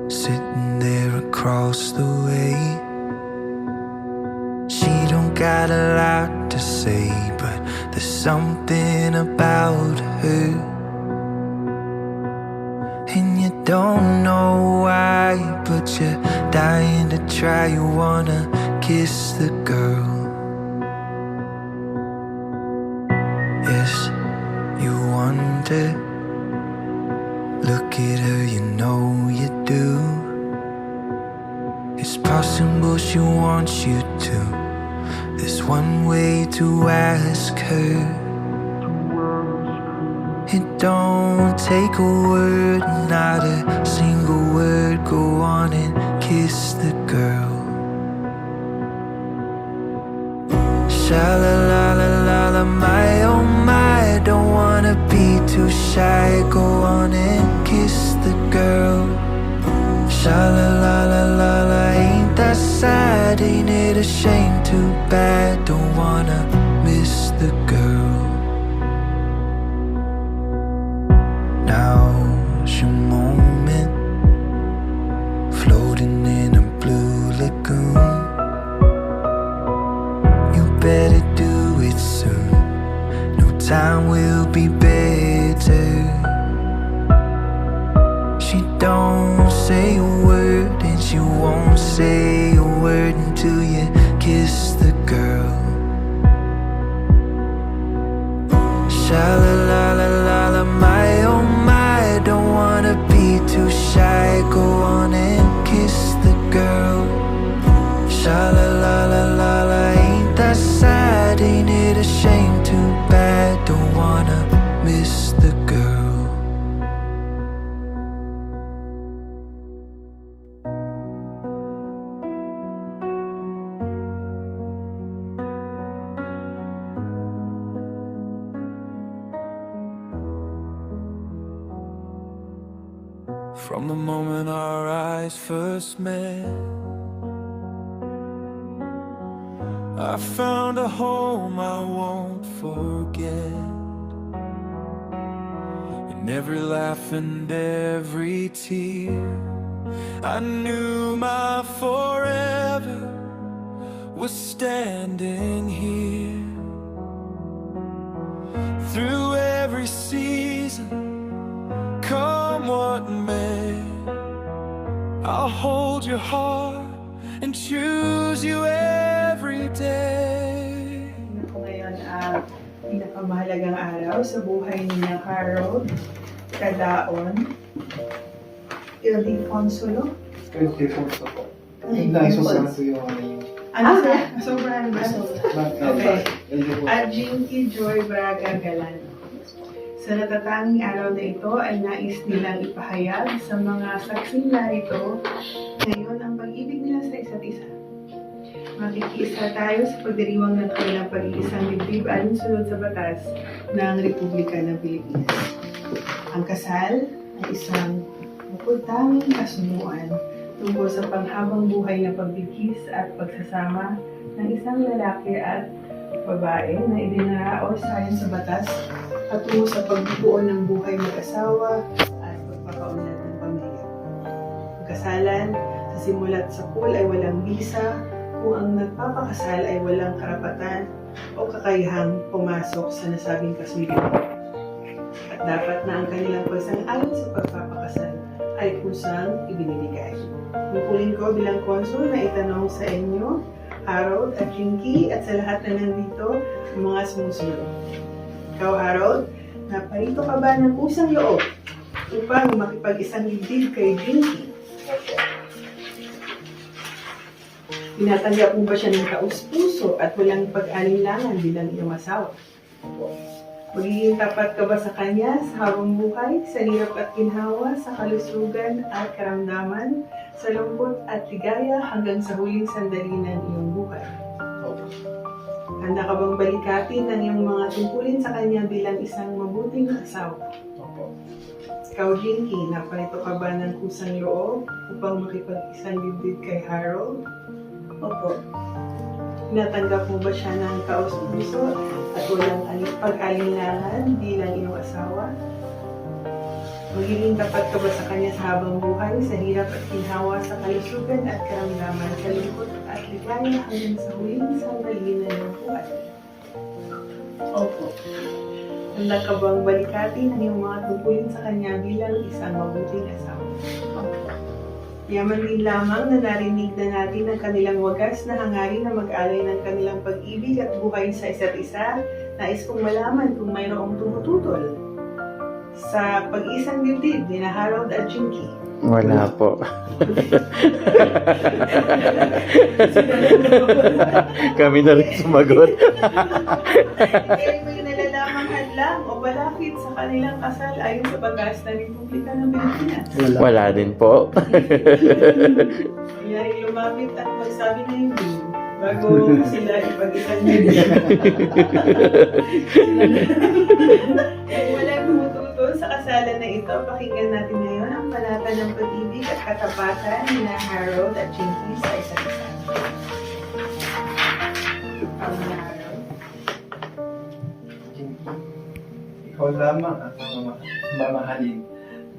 sitting there across the way. She don't got a lot to say, but there's something about her, and you don't know why, but you're dying to try. You wanna kiss the girl. Yes, you wonder. Look at her, you know you do. It's possible she wants you to. There's one way to ask her. It don't take a word, not a single word. Go on and kiss the girl. Sha-la-la-la-la-la, my oh my. Don't wanna be too shy. Go on and kiss the girl. Sha-la-la-la-la-la, ain't that sad? Ain't it a shame? Too bad. Don't wanna miss the girl. Now's your moment, floating in a blue lagoon. You better do it soon. No time will be better. She don't say a word, and she won't say a word until you kiss the girl. Sha-la-la-la-la-la, my oh my. Don't wanna be too shy. Go on and kiss the girl. Sha-la-la-la-la-la, ain't that sad? Ain't it a shame? Too bad. Don't wanna miss the girl. From the moment our eyes first met, I found a home I won't forget. In every laugh and every tear, I knew my forever was standing here. Through every season, come what may, I'll hold your heart and choose you every day. Ngayon ang pinakamahalagang araw sa buhay ni Harold Cadaon Ildefonso. Ildefonso po. Naisusama po yung Ano ba? Sobrang ba? Okay. Ildefonso. At Jinky Joy Braga Galan. Sa natatanging araw na ito ay nais nilang ipahayag sa mga saksing narito ngayon ang pag-ibig nila sa isa't isa. Makikiisa tayo sa pagdiriwang ng kanilang pag-iisang dibdib alinsunod sa batas ng Republika ng Pilipinas. Ang kasal ay isang bukod-tanging kasunduan tungkol sa panghabang buhay na pagbigkis at pagsasama ng isang lalaki at babae na idinaraos ayon sa batas patungo sa pagbubuo ng buhay mag-asawa at pagpapaunlad ng pamilya. Ang kasalan sa simula't sapul ay walang bisa kung ang nagpapakasal ay walang karapatan o kakayahang pumasok sa nasabing kasunduan. At dapat na ang kanilang pagsang-ayon sa pagpapakasal ay kusang ibinibigay. Tungkulin ko bilang konsul na itanong sa inyo, Harold at Jinky, at sa lahat na nandito, ang mga sumusunod. Ikaw, Harold, naparito ka ba ng kusang loob upang makipag-isang dibdib kay Jinky? Tinatanggap mo ba siya ng taus-puso at walang pag-alinlangan bilang iyong asawa? Magiging tapat ka ba sa kanya sa habang buhay, sa hirap at ginhawa, sa kalusugan at karamdaman, sa lungkot at ligaya hanggang sa huling sandali ng iyong buhay? Handa ka bang balikatin ang iyong mga tungkulin sa kanya bilang isang mabuting asawa? Ikaw, Jinky, naparito ka ba ng kusang loob upang makipag-isang dibdib kay Harold? Opo. Tinatanggap mo ba siya ng taos-puso at walang pag-alinlangan bilang iyong asawa? Magiging tapat ka ba sa kanya sa habang buhay, sa hirap at ginhawa, sa kalusugan at karamdaman, sa lungkot at ligaya hanggang sa huling sandali na iyong buhay? Opo. Handa ka bang balikatin ang iyong mga tungkulin sa kanya bilang isang mabuting asawa? Opo. Yaman din lamang na narinig na natin ang kanilang wagas na hangarin na mag-alay ng kanilang pag-ibig at buhay sa isa't isa. Nais kong malaman kung mayroong tumututol sa pag-isang dibdib ni Harold at Chinky. Wala po. Kami na rin sumagot. Kaya may nalalamang hadlang o balakid sa kanilang kasal ayon sa batas ng Republika ng Pilipinas. Wala din po. Mayroong lumapit at magsabi na hindi bago sila ipag-isang dibdib. Kung walang tumututol sa kasalan na ito, pakinggan natin ngayon ang panata ng pag-ibig at katapatan ni Harold at Chinky sa isa't isa. Ang Harold. Ikaw lamang ang mamahalin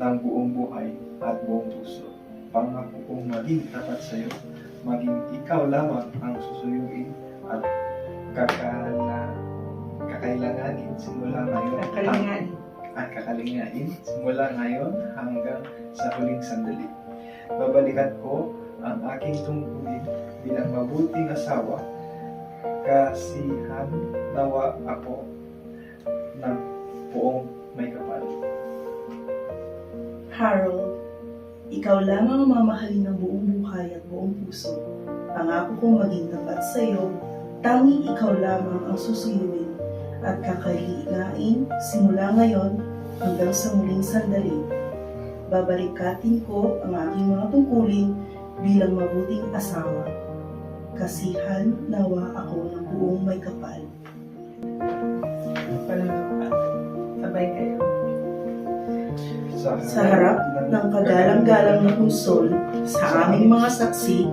ng buong buhay at buong puso. Pangako kong maging tapat sa iyo, maging ikaw lamang ang susuyuin at kakailanganin simula ngayon kakalingain simula ngayon hanggang sa huling sandali. Babalikan ko ang aking tungkulin bilang mabuting asawa, kasihan nawa ako ng buong may kapal. Harold, ikaw lamang ang mamahalin ng buong buhay at buong puso. Pangako kong maging tapat sa iyo, tanging ikaw lamang ang susuyuin at kakalilain simula ngayon hanggang sa muling sandali. Babalikatin ko ang aking mga tungkulin bilang mabuting asawa. Kasihan nawa ako ng buong may kapal. Sabay kayo. Sa harap ng kagalang-galang na pusol sa aming mga saksi,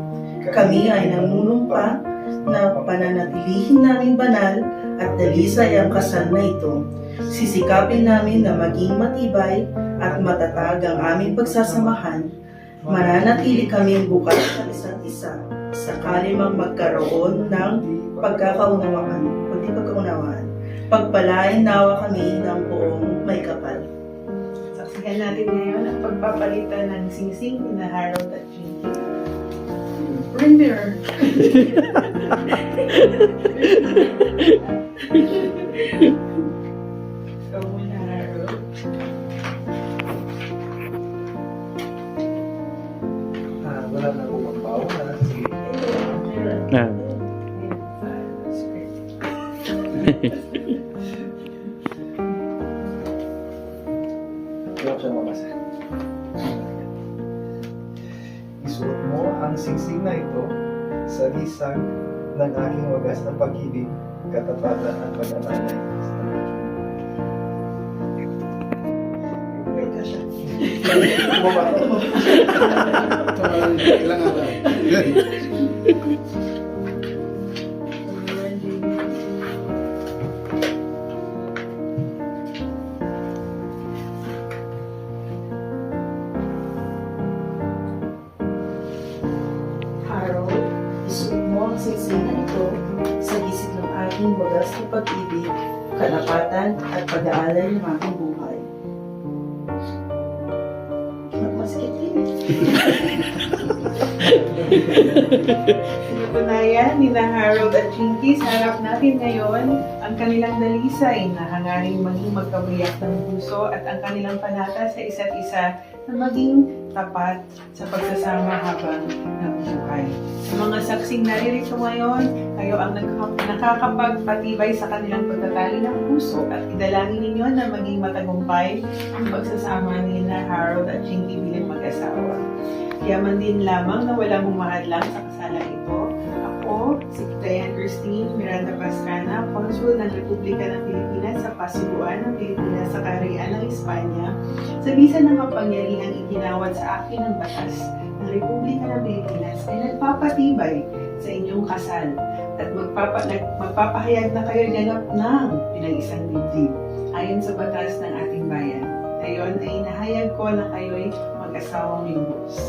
kami ay nangunumpa na pananatilihin namin banal at dalisay ang kasal na ito. Sisikapin namin na maging matibay at matatag ang aming pagsasamahan. Mananatili kami bukas sa isa't isa sakali mang magkaroon ng pagkakaunawaan. Pagpalain nawa kami ng buong may kapal. Saksihan natin ngayon ang pagpapalitan ng singsing ni Harold at Chinky. Render! So, muna Harold. Wala na akong magbawa na. Sige. Ah. Huwag siya mamasa. Isuot mo ang singsing na ito sa gisag ng aking wagas na pag-ibig, katapatan at pag-alalay. Wait ka siya. Kailangan lang. Harold, isuot mo ang singsing na ito sa gisig ng aking wagas na pag-ibig, kalapatan at pag-aalay ng aking buhay. Maskit din. Sinutunayan ni Harold at Chinky sa harap natin ngayon ang kanilang dalisay na hangaring maging magkabiyak ng puso at ang kanilang panata sa isa't isa na maging tapat sa pagsasama habang nabubuhay. Sa mga saksing naririto ngayon, kayo ang nakakapagpatibay sa kanilang pagtatali ng puso at idalangin ninyo na maging matagumpay ang pagsasama ni Harold at Chinky bilang mag-asawa. Yaman din lamang na walang humahadlang sa kasalan ito. Ako, si Diane Christine Miranda Pastrana, Konsul ng Republika ng Pilipinas sa Pasiguan ng Pilipinas sa Kaharian ng Espanya, sa bisa ng kapangyarihang iginawad sa akin ng batas ng Republika ng Pilipinas ay nagpapatibay sa inyong kasal at magpapahayag na kayo ganap ng pinag-isang dibdib ayon sa batas ng ating bayan. Ngayon ay ipinahayag ko na kayo'y mag-asawang lubos.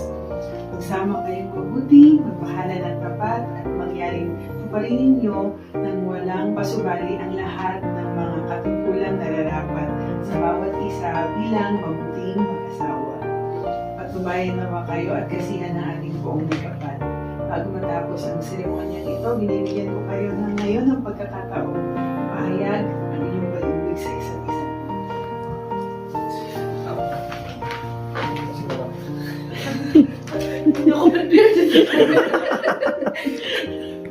Magsama kayong mabuti, magpahala ng tapat, at mangyaring tuparin ninyo nang walang pasubali ang lahat ng mga katungkulang nararapat sa bawat isa bilang mabuting mag-asawa. Patubayan naman kayo at kasihan ng ating poong may kapal. Bago matapos ang seremonyang ito, binibigyan ko kayo ng ngayon ng pagkakataon mahayag ang inyong pag-ibig sa isa't isa. Hindi ako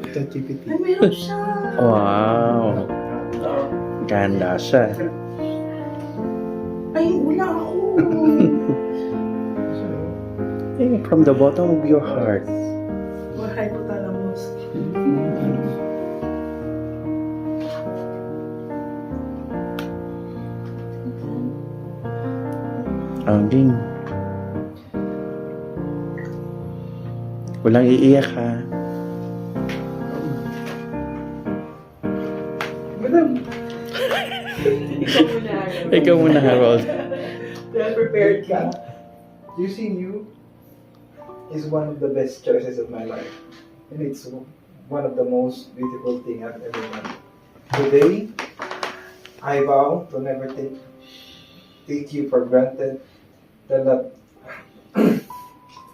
Ito, GPT. Ay, meron siya. Wow. Ganda siya. Ay, wala ako. From the bottom of your heart. Or hypothalamus. Ang ding. Walang iiyak ha. Madam, Ikaw muna, Harold. well prepared ka. Choosing you is one of the best choices of my life. And it's one of the most beautiful things I've ever done. Today, I vow to never take you for granted. The love,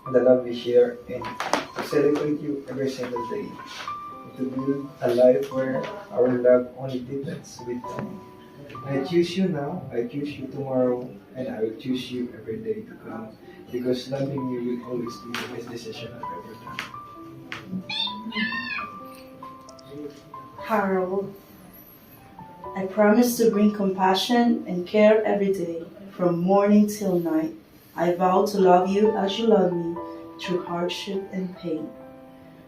the love we share, and to celebrate you every single day. To build a life where our love only deepens with time. I choose you now, I choose you tomorrow, and I will choose you every day to come. Because loving you will always be the best decision I've ever done. Harold, I promise to bring compassion and care every day, from morning till night. I vow to love you as you love me, through hardship and pain.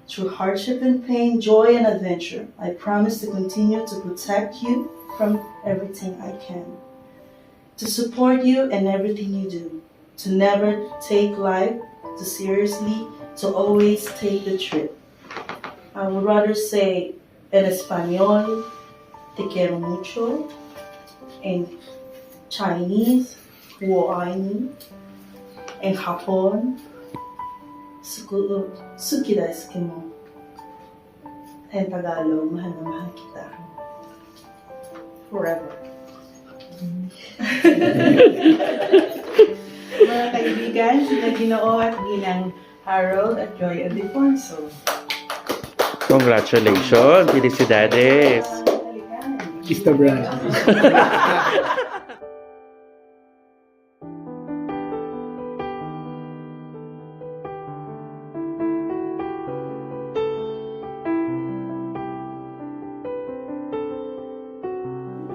Through hardship and pain, joy and adventure, I promise to continue to protect you from everything I can. To support you in everything you do. To never take life too seriously, to always take the trip. I would rather say en español, te quiero mucho, in Chinese, 我爱你, in Japón, 好き大好きmo, in Tagalog, mahal na mahal kita. Forever. Mga kaibigan, sina Ginoo at Ginang Harold at Joy Adefonso. Congratulations, felicidades. Kiss the bride.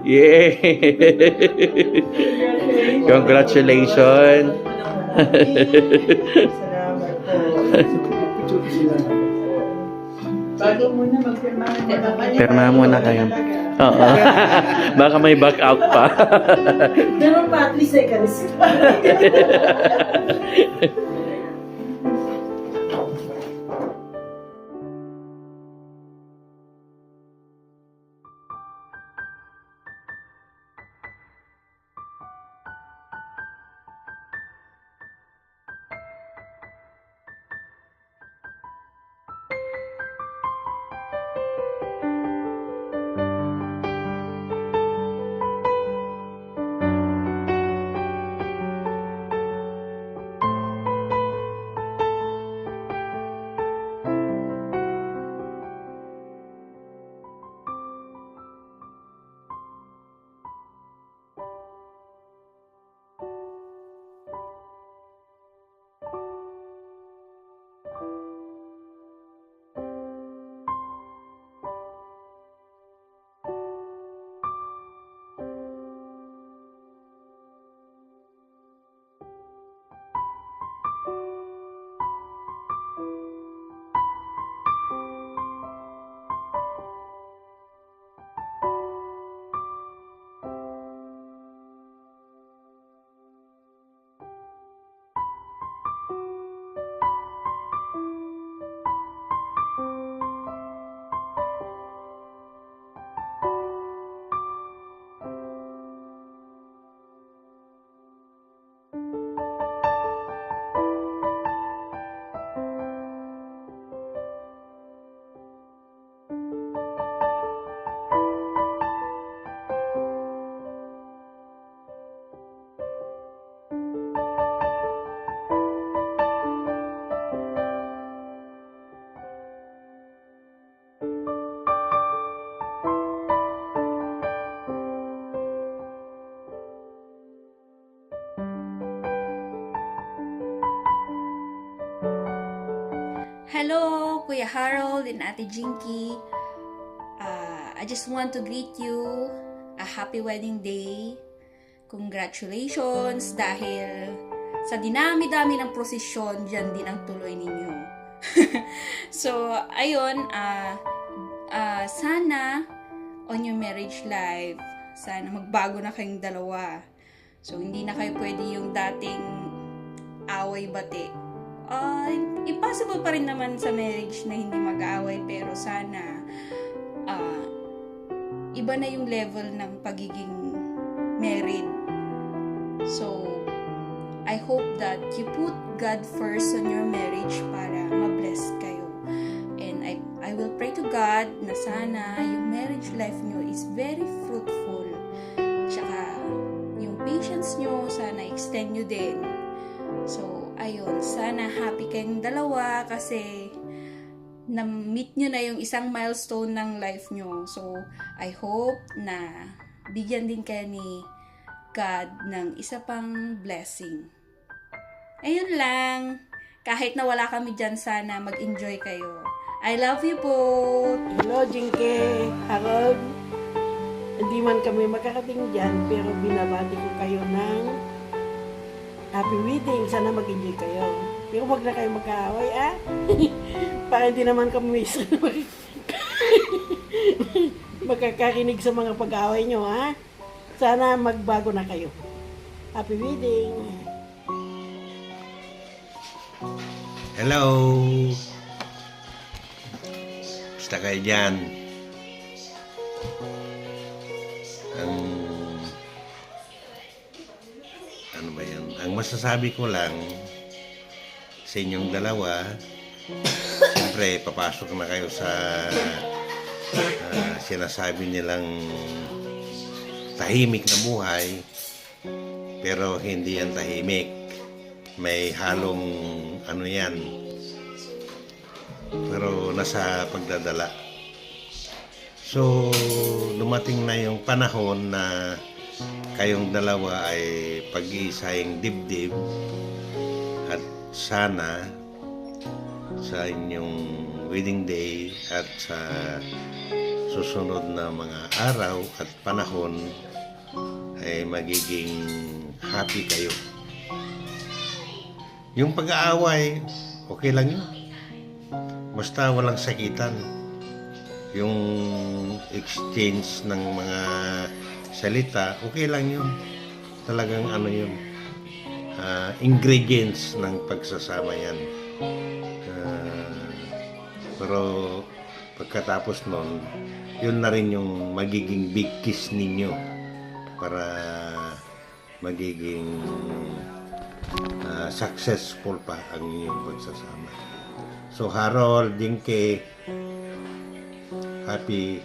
Yay! Congratulations. Salamat po. Bago muna magpirma, Pirma muna kayo. Oo. Baka may back out pa. Meron pa at least seconds. Hello, Kuya Harold and Ate Jinky. I just want to greet you a happy wedding day. Congratulations dahil sa dinami-dami ng prosesyon, dyan din ang tuloy ninyo. So, ayun, sana on your marriage life, sana magbago na kayong dalawa. So, hindi na kayo pwede yung dating away-bati. Impossible pa rin naman sa marriage na hindi mag-aaway, pero sana iba na yung level ng pagiging married. So, I hope that you put God first on your marriage para ma-bless kayo. And I will pray to God na sana yung marriage life nyo is very fruitful. Tsaka, yung patience nyo, sana extend nyo din. So, ayun, sana happy kayong dalawa kasi na-meet nyo na yung isang milestone ng life nyo. So, I hope na bigyan din kayo ni God ng isa pang blessing. Ayun lang. Kahit na wala kami dyan, sana mag-enjoy kayo. I love you both! Hello, Jinky, Harold. Hindi man kami makakating dyan, pero binabati ko kayo ng happy wedding. Sana mag-enjoy kayo. Pero wag na kayo magkaaway, Para hindi naman kami magkakarinig sa mga pag-aaway nyo, Sana magbago na kayo. Happy wedding! Hello! Basta kayo dyan. Ano ba yan? Ang masasabi ko lang sa inyong dalawa, siyempre, papasok na kayo sa sinasabi nilang tahimik na buhay, pero hindi yan tahimik. May halong ano yan, pero nasa pagdadala. So, dumating na yung panahon na kayong dalawa ay pag-iisayang dibdib at sana sa inyong wedding day at sa susunod na mga araw at panahon ay magiging happy kayo. Yung pag-aaway, okay lang yun. Basta walang sakitan. Yung exchange ng mga salita, okay lang yun. Talagang ano yun. Ingredients ng pagsasama yan. Pero pagkatapos nun, yun na rin yung magiging big kiss ninyo para magiging successful pa ang inyong pagsasama. So Harold, Jinky, happy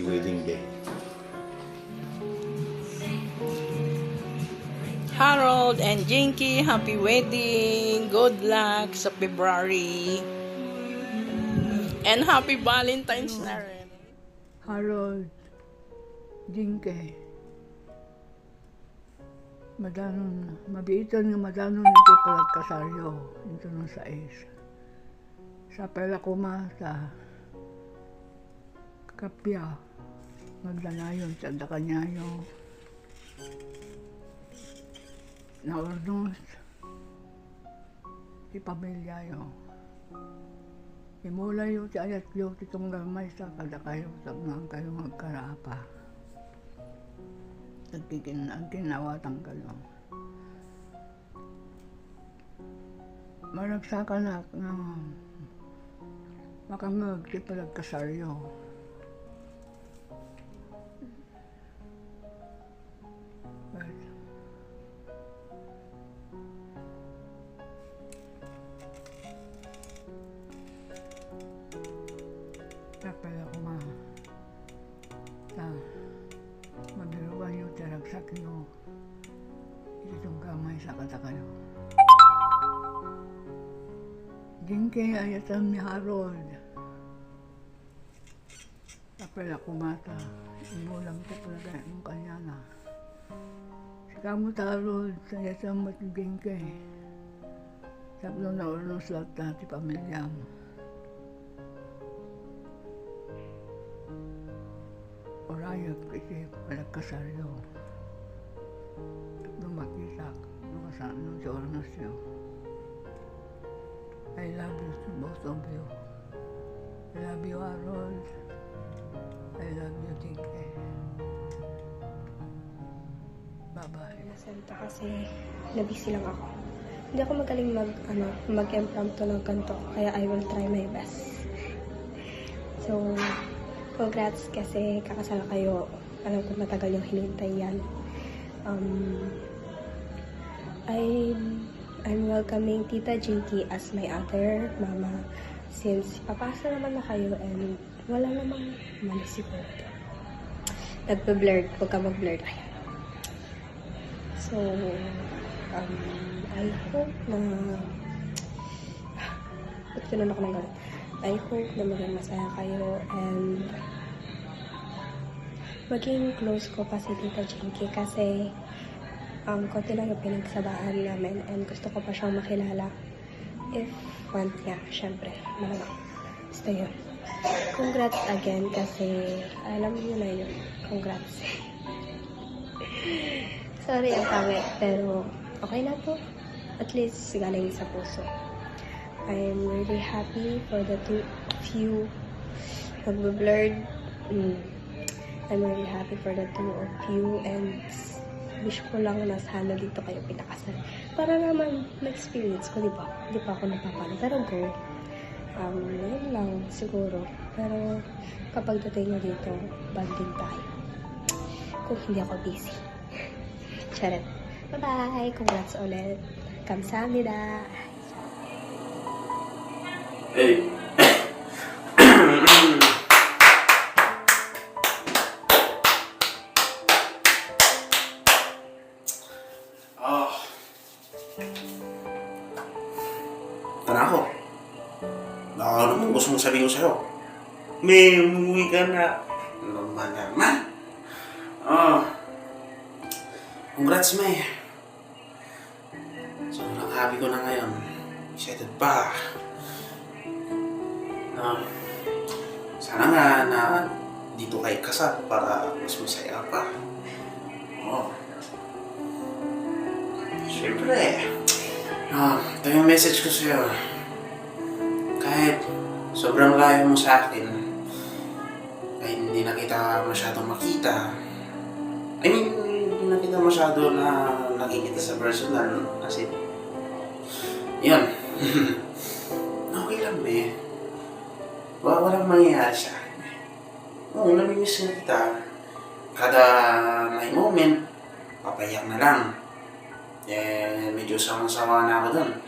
wedding day. Harold and Jinky, happy wedding. Good luck sa February. And happy Valentine's na rin. Harold, Jinky, mabiitan nga madanon ito palagkasaryo ito ng sais. Sa pela kuma sa kapya, magdanayon sa dakanyayo, na ordos, ipamilyayo. Imula yung ti ayat yung titong gamay sa kada kayo tagnang kayo magkarapa. Ang kinawatan kayo. Maragsakan na makangag ti palagkasaryo. Kapala ko magilugan yung taragsak nyo. Itong kamay sa katakayo. Jinky ayatan ni Harold. Kapala ko mata. Inulang ko pala ang kanya na. Kamu Harold, ayatan mo Jinky. Sabi na ulo sa lahat natin pamilya mo. Orayag kasi palagkasaryo. Nung makita nung saan nung sa oras nyo. I love you to both of you. I love you, Harold. I love you, Tike. Bye-bye. Nasenta kasi nabisi lang ako. Hindi ako magaling mag-impromptu ng ganito, kaya I will try my best. So, congrats kasi kakasal kayo. Alam ko matagal yung hinintay yan. I'm welcoming Tita Jinky as my other mama since papasa naman na kayo and wala namang mali siguro. Nagbe-blurred, huwag ka mag-blurred. Ayan. So, I hope na ba't ganun ako ng ganun? I hope na maging masaya kayo and maging close ko pa si Tita Jinky kasi konti lang yung pinagsabaan namin and gusto ko pa siyang makilala if want niya, syempre malamang. Basta yun. Congrats again kasi alam niyo na yun. Congrats. Sorry ang kami pero okay na to. At least galing sa puso. I'm really happy for the two of you. Nagbe-blurred. I'm really happy for the two of you and wish ko lang na sana dito kayo pinakasal. Para naman na-experience ko, di ba? Di pa ako napapano. Pero go. Yun lang siguro. Pero kapag dating nyo dito, banding tayo. Kung hindi ako busy. Charet. Bye-bye! Congrats ulit. 감사합니다. Hey. Tara ako. Ano mo gusto mong sabihin ko sa'yo? May umuwi ka na. Ano ba naman? Congrats, May. Sobrang happy ko na ngayon. Excited pa. Sana nga na dito kayo kasal para mas masaya pa. Siyempre. Ito yung message ko sa'yo. Kahit sobrang layo mo sa akin, kahit hindi na kita masyadong makita, hindi na kita masyado na nakikita sa personal, kasi yun. Okay lang, eh. Walang mangyayari sa akin. Oo, namimiss na kita. Kada may moment, papayak na lang. Medyo sama-sama na ako dun.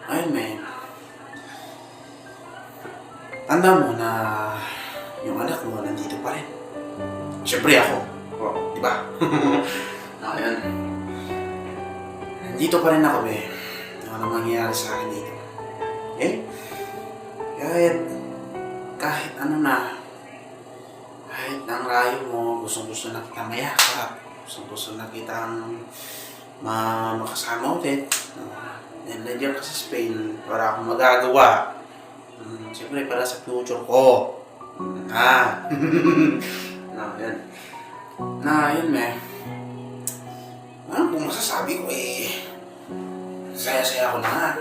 Ayun, man. Tanda mo na yung anak mo nandito pa rin. Siyempre ako. Di ba? Ayun. Nandito pa rin ako, eh. Ano mangyayari sa akin dito. Kahit ano na, kahit ang layo mo, gustong-gusto na kita mayakap, gustong-gusto na kitang makasama ulit. Nandiyan ka sa Spain, para akong magagawa. Siyempre, para sa future ko. Yun, meh. Kung masasabi ko, saya-saya ko na nga.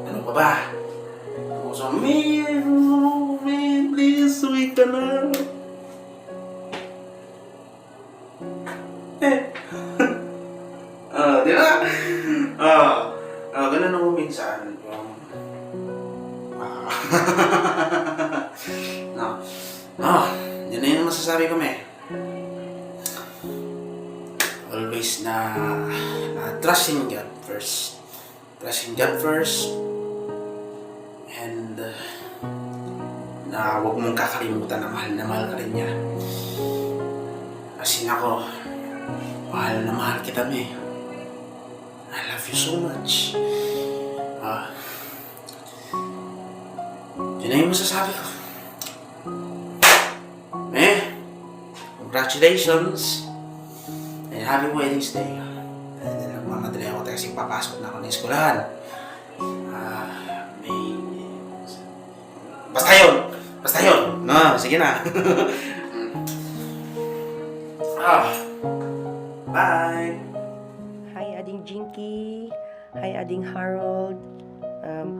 Ano pa ba? So, man, please, uwi ka na. Di ba? Ganun ako minsan. Yun na yun ang masasabi ko, meh. Always na trust in God first. Trust in God first. And na huwag mong kakalimutan na mahal ka rin niya. Kasi ako, mahal na mahal kita, me. I love you so much. Yun na yung masasabi ko. Congratulations and happy wedding day. Nagmamadali ako kasi papasok na ako ng eskwelahan. Basta yun! Basta yun! No, sige na. Bye! Hi, Ading Jinky. Hi, Ading Harold.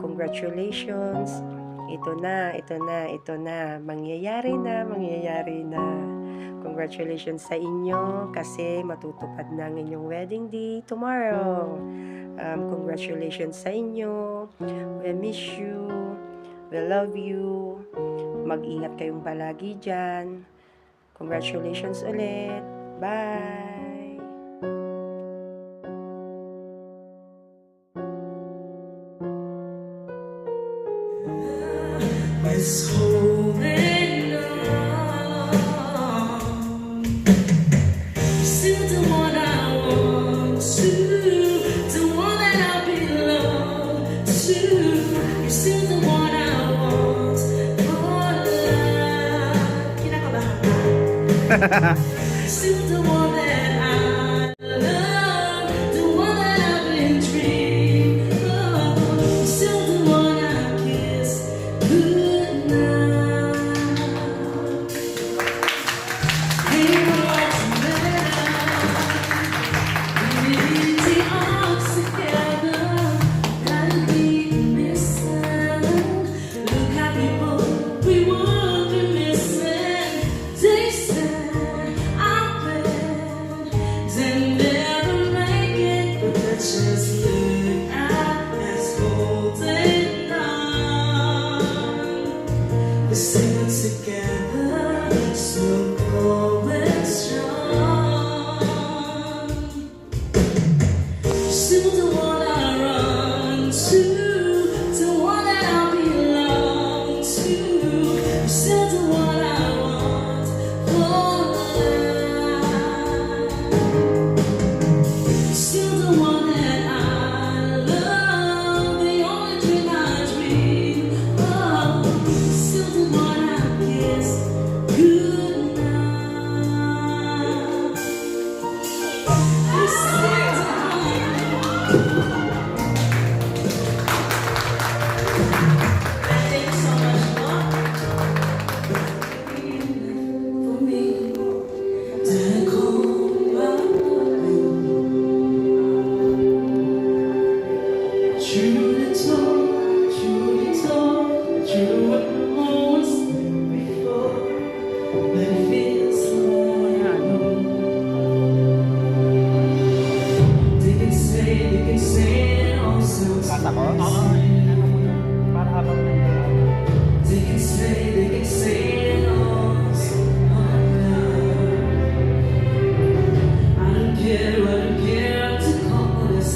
Congratulations. Ito na. Mangyayari na. Congratulations sa inyo kasi matutupad na ang inyong wedding day tomorrow. Congratulations sa inyo. We miss you. We love you. Mag-ingat kayong palagi dyan. Congratulations ulit. Bye! Let's hold it on. Still the one I want to, the one that I belong to. You're still the one I want for life. Kinakabahan ka? Still the one that I love, the one that I've been dreaming of. Still the one I kiss goodnight. Hey, what's the matter? We need the arms together. Gotta be missing. Look how people we would be missing. They said I bet they never make it, but let's just look at us holding on. We're singing together, so going strong. Still the one I run to, the one that I belong to. Still the one I want for life. Still the one that I love, the only dream I dream of. Still the one I kiss goodnight. Thank you so much, Lord, for me to call up you. Truly told, true what was before, but it feels like I know. They can say it all sounds nice. They can say it all sounds I don't care to call this.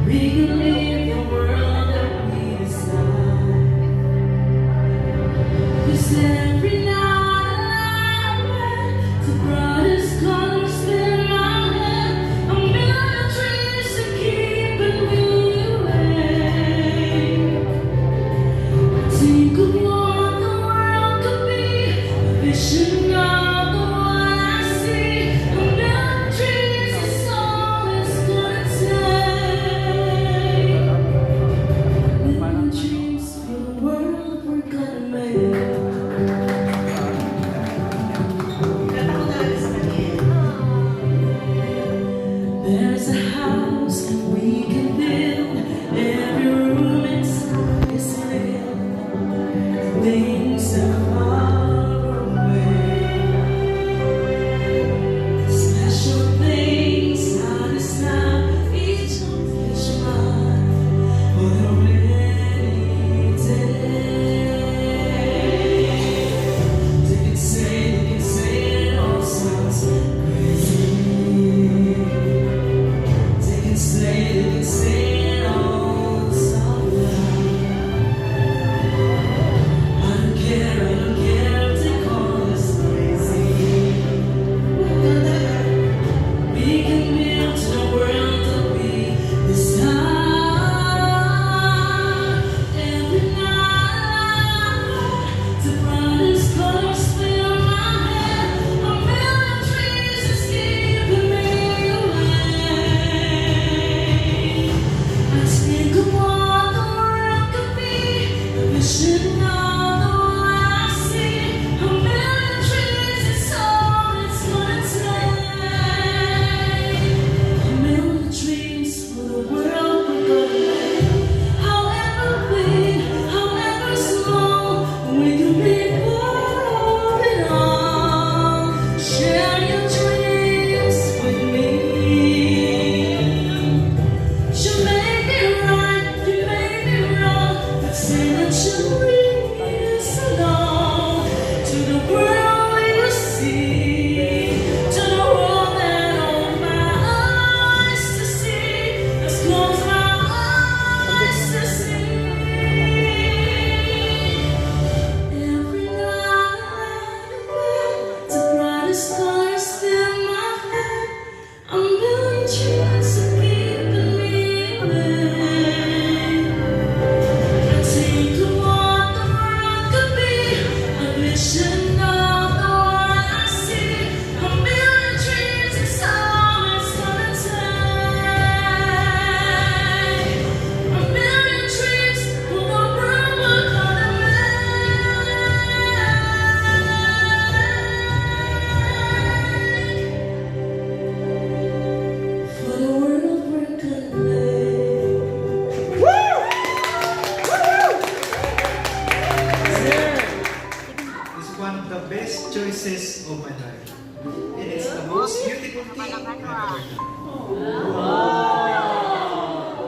We can leave the world that we decide. 'Cause every night the brightest colors fill my head. A million dreams to keep me awake. Think of what the world could be, a vision of the one I see. A million dreams is all it's gonna take.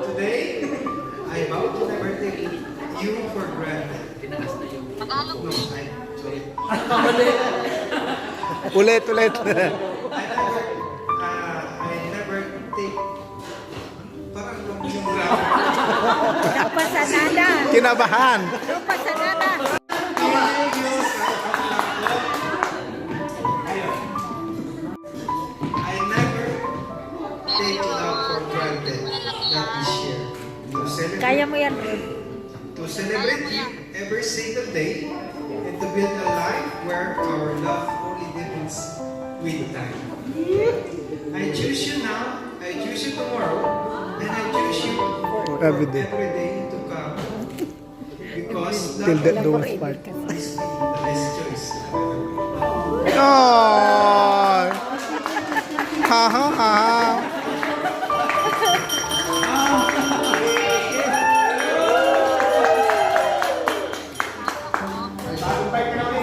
Today, I vow to never take you for granted. No, sorry. Ulit. I never take... Parang yung grabe. Kinabahan. I never take love for granted that is shared. Kaya mo yan, To celebrate you every single day and to build a life where our love only deepens with time. I choose you now, I choose you tomorrow, and I choose you Every day. every day to come. Because Till love the dawn's part. is the best choice. Oh! Ha ha ha.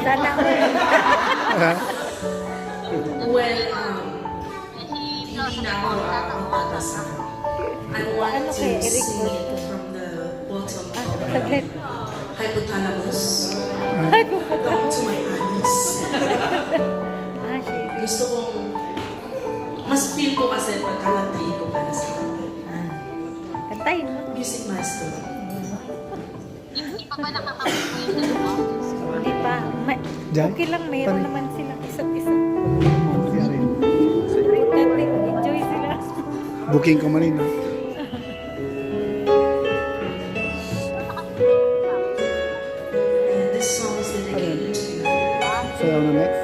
sana Well, hindi na ako mapapasal. I want to kaya, Eric? sing it from the bottom of my saglit. hypothalamus Ay, pupunta down ko. to my anus. Sige. Gusto kong, mas feel ko kasi pagkalantayin ko para sa akin. Kantayin mo. Music master. Hindi pa. Diyan? Okay lang, mayroon Pan- naman silang isa't isa. Importante, enjoy sila. Booking ko manina. And this song is dedicated to you. So, ano next?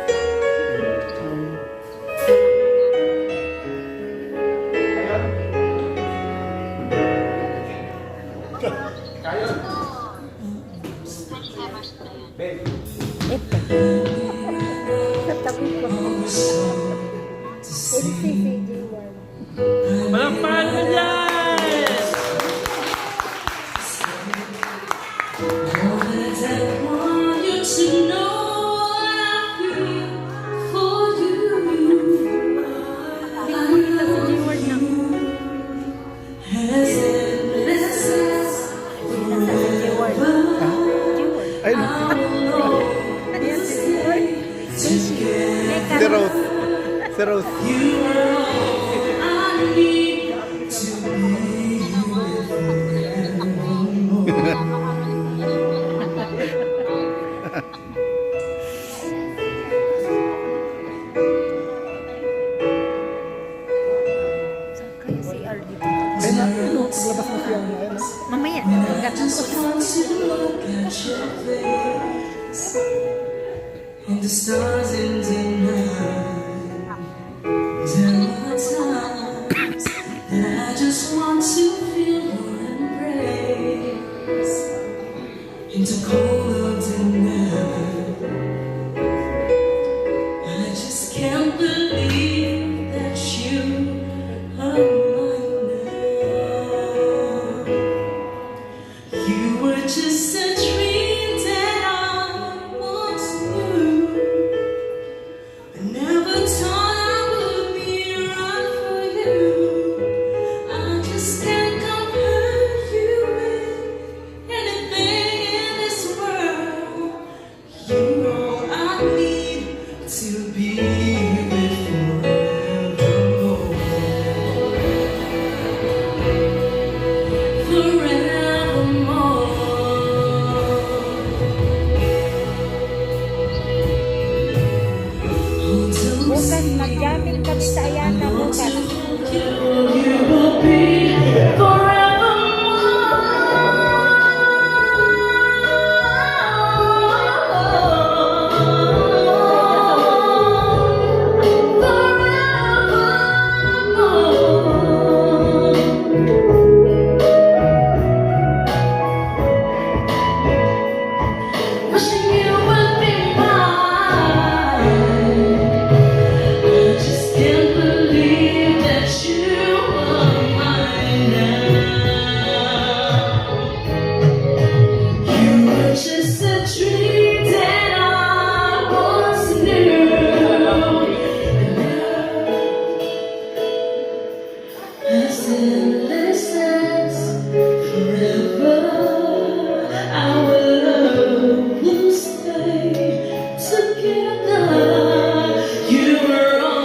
Ito. Sa tabi ko. NCCG1. Palakpakan mo dyan! Want you to know I feel for you. Hindi ko makita si G-word na. As endless as Nasa si G-word. G-word. Ayun. Ayan si G-word. Si Rose. Si Rose. you are all I need to be Kayo si RD. Ay, ano? Paglabas mo siya. Ayun. Mamaya. just want to look at your face and the stars in the night. There are times that I just want to feel your embrace in the cold of the night. I just can't believe that you are mine now. You were just a dream that I once knew. I never thought I would be right for you. I just can't compare you with anything in this world. You're all I need to be with forevermore. Forevermore. Forever, our love will stay together. You were on.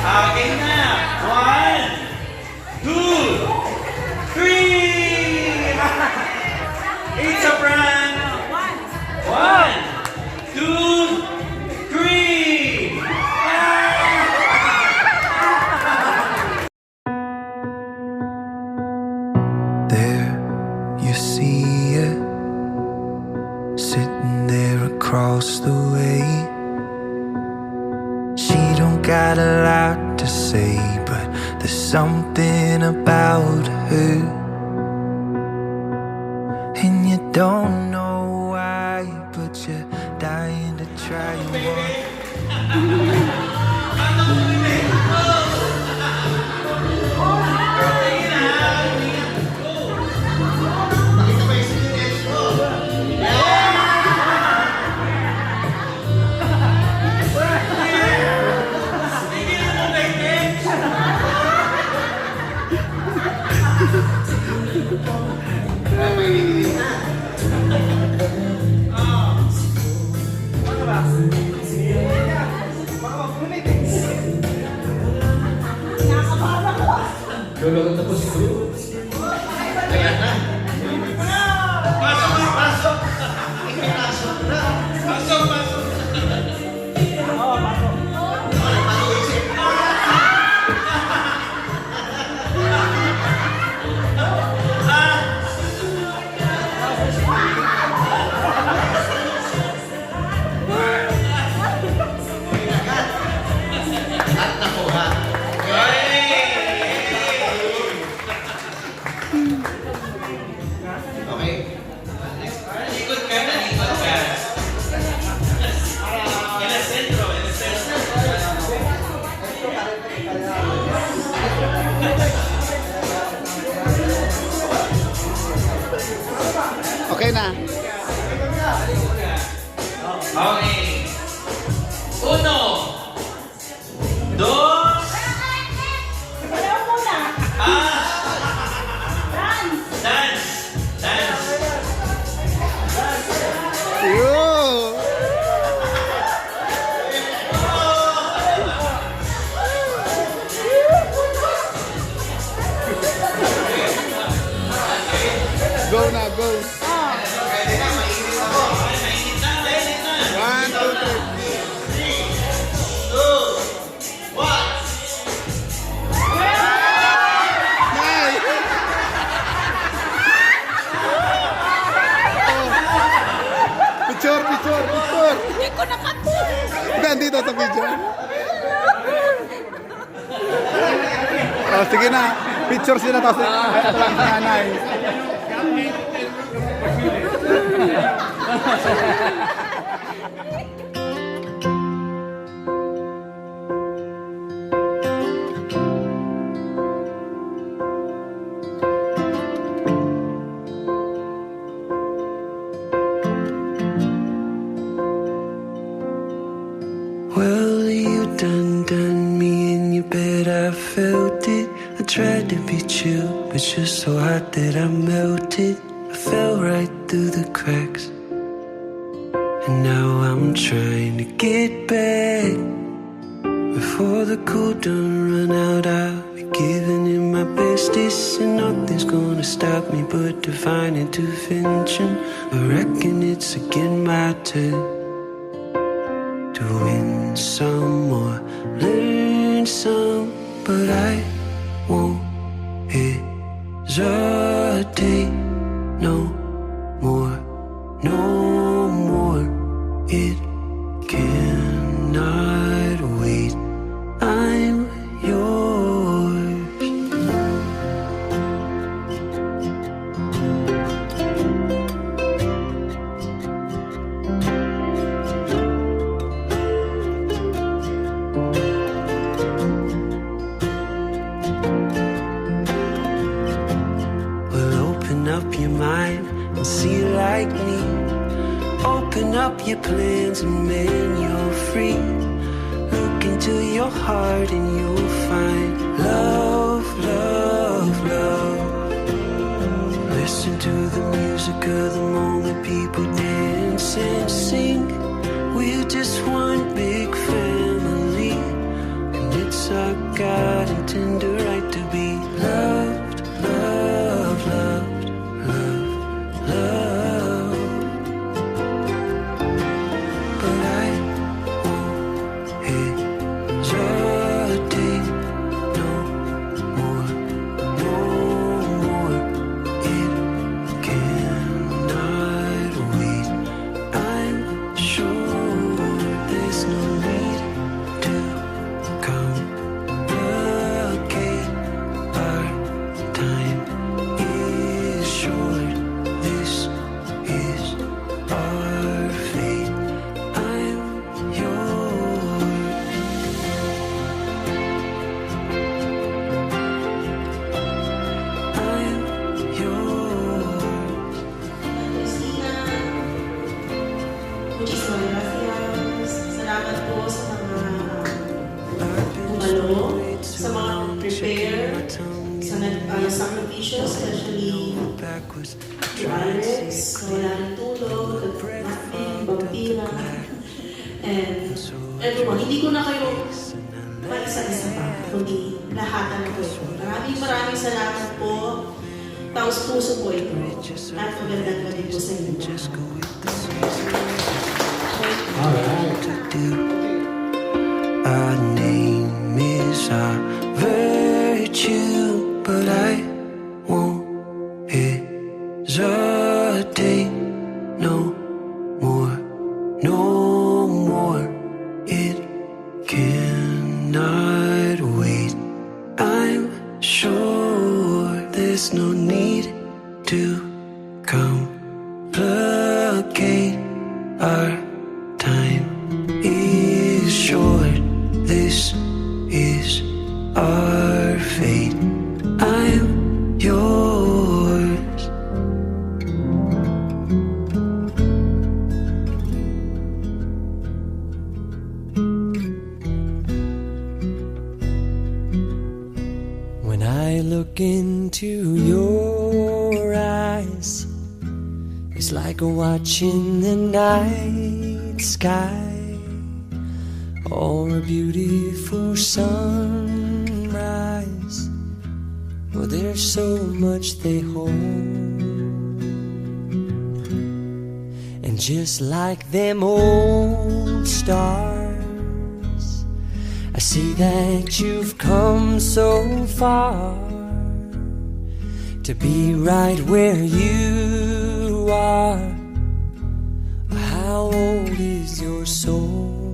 Okay na. 1, 2, 3. It's a prank. 1, 2, 3. There you see it, sitting there across the way. She don't got a lot to say, but there's something about her, and you don't know why, but you're dying to try one. Lolo tapos ito. Kaya na. Pasok. Pasok. Okay na. Okay. 1, 2. Dance. Go na, go. 1, 2, 3. Picture. Hindi ko nakapit. Dito sa video. Oh, sige na. Picture sila tapos ito lang sa nanay. Well, you done me in your bed, I felt it. I tried to be chill, but you're so hot that I melted. I fell right through the cracks, and now I'm trying to get back. Before the cool done run out, I'll be giving it my bestest, and nothing's gonna stop me but divine intervention. I reckon it's again my turn to win some or learn some, but I won't hesitate no more. It cannot wait. I'm yours. open up your mind and see like me. Open up your plans and man, you're free. Look into your heart and you'll find love, love, love. Listen to the music of the moment, people dance and sing. We're just one big family, and it's our God and tender right to be loved, loved, loved, loved, loved. But I won't hesitate no more, no more. It cannot wait. I'm sure there's no need to complicate. Our time is short. This is our fate. I'm yours. I'm yours. Muchísimas gracias. Salamat po sa mga umalo, sa mga prepare, sa sakripisyo, especially to Alex, na wala ng tulog, Martin, Bampina, and everyone. Hindi ko na kayo paisa-isa pa, kundi lahatan na po ito. Maraming salamat po. Taos puso po ito. At magandang gabi po sa inyo. Our name is our virtue, but I won't hesitate no more, no more. It cannot wait. I'm sure there's no need to complicate. Our time is short. This is our fate. I'm yours. When I look into your eyes, it's like watching the night sky or a beautiful sunrise. Well, there's so much they hold, and just like them old stars, I see that you've come so far to be right where you are. How old is your soul?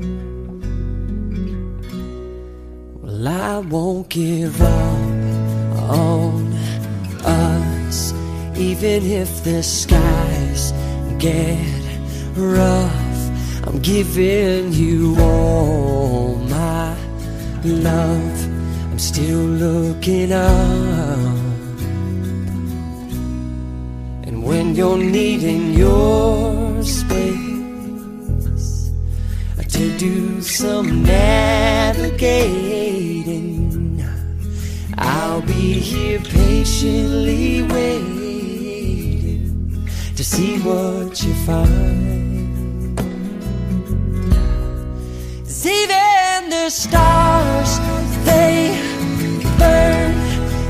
Well, I won't give up on us, even if the skies get rough. I'm giving you all my love. I'm still looking up, and when you're needing your space to do some navigating, I'll be here patiently waiting to see what you find. 'Cause even the stars, they burn,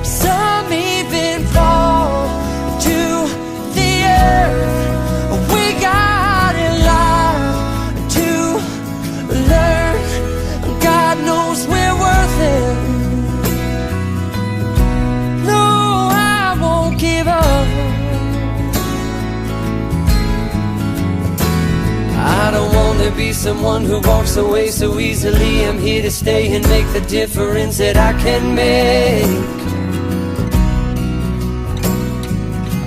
some even fall to the earth. We got a lot to learn. God knows we're worth it. I don't want to be someone who walks away so easily. I'm here to stay and make the difference that I can make.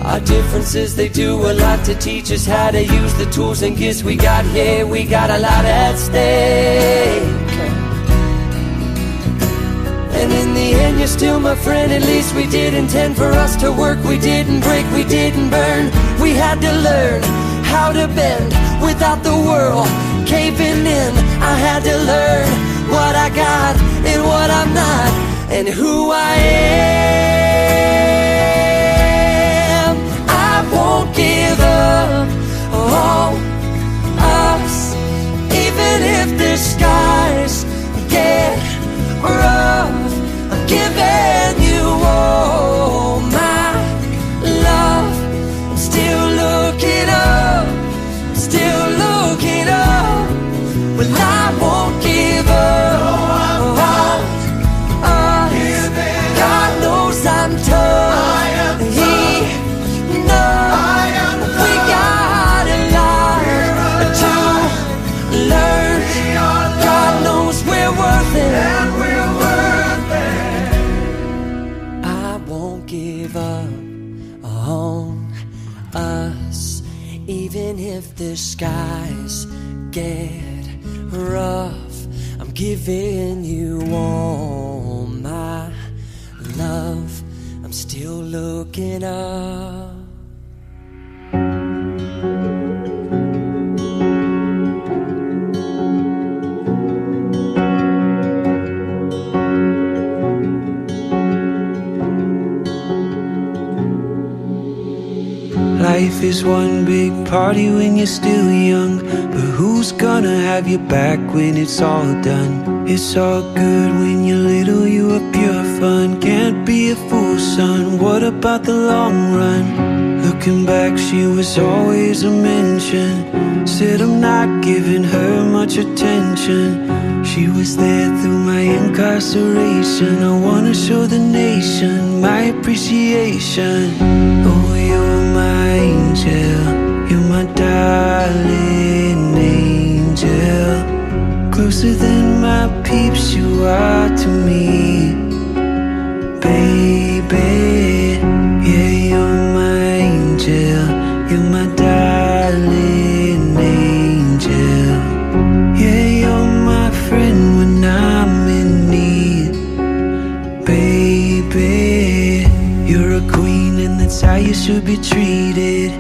Our differences, they do a lot to teach us how to use the tools and gifts we got here. We got a lot at stake, and in the end then you're still my friend. At least we did intend for us to work. We didn't break, we didn't burn. We had to learn how to bend without the world caving in. I had to learn what I got and what I'm not, and who I am. I won't give up on us, even if the skies get rough. I'm giving you all my love. I'm still looking up, still looking up. Well, I won't give up on us. God knows I'm tough. He knows we got a lot to learn. God knows we're worth it. I won't give up on us, even if the skies get rough. I'm giving you all my love. I'm still looking up. Life is one big party when you're still young, but who's gonna have your back when it's all done? It's all good when you're little, you are pure fun. Can't be a fool, son, what about the long run? Looking back, she was always a mention. Said I'm not giving her much attention. She was there through my incarceration. I wanna show the nation my appreciation. Oh, you're my angel, you're my darling angel. Closer than my peeps you are to me, baby. Yeah, you're my angel, you're my darling angel. Yeah, you're my friend when I'm in need, baby. You're a queen and that's how you should be treated,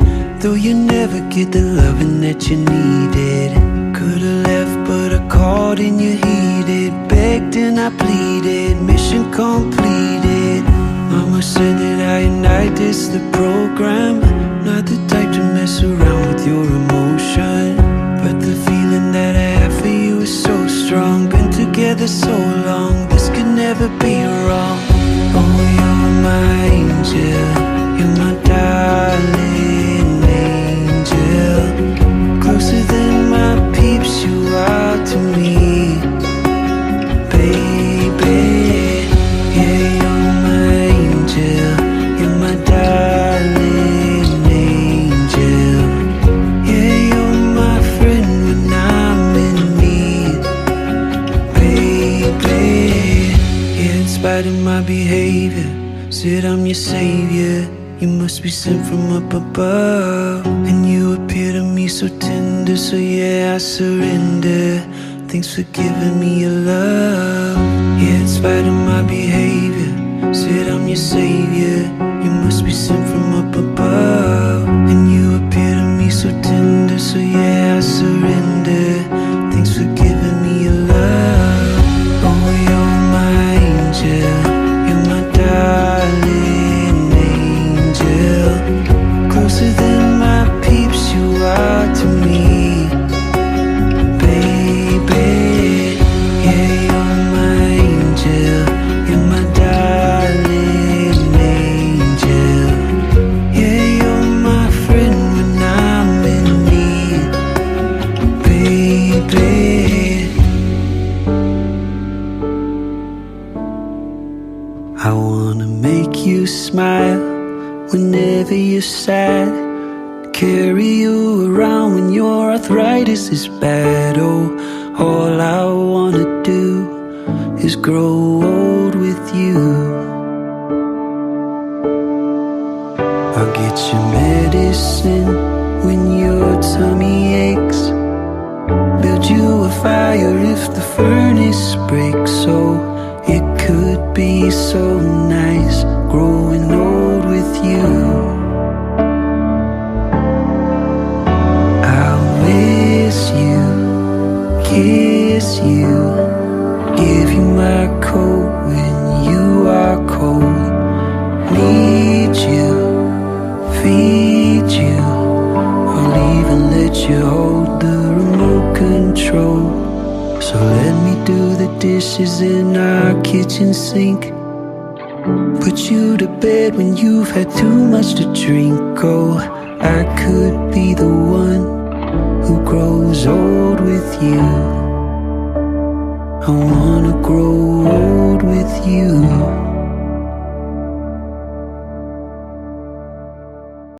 though you never get the loving that you needed. Could've left but I called and you heeded. Begged and I pleaded, mission completed. Mama said that I and I is the program. Not the type to mess around with your emotion, but the feeling that I have for you is so strong. Been together so long, this could never be wrong. Oh, you're my angel, you're my darling angel. Closer than my peeps you are to me, baby. Yeah, you're my angel, you're my darling angel. Yeah, you're my friend when I'm in need, baby. Yeah, in spite of my behavior, said I'm your savior. You must be sent from up above, and you appear to me so tender. So yeah, I surrender. Thanks for giving me your love. Yeah, in spite of my behavior, said I'm your savior. You must be sent from up above, and you appear to me so tender. So yeah, I surrender. Thanks for giving me your love. Oh, you're my angel, you're my darling angel. Closer than my peeps you are to me, baby. Yeah, you're my angel, you're my darling angel. Yeah, you're my friend when I'm in need, baby. I wanna make you smile whenever you're sad. Carry you around when your arthritis is bad. Oh, all I wanna do is grow old with you. I'll get you medicine when your tummy aches. Build you a fire if the furnace breaks. So It could be so nice growing old with you. I'll miss you, kiss you, give you my coat when you are cold. Need you, feed you, I'll even let you hold the remote control. So let me do the dishes in our kitchen sink, put you to bed when you've had too much to drink. Oh, I could be the one who grows old with you. I wanna grow old with you.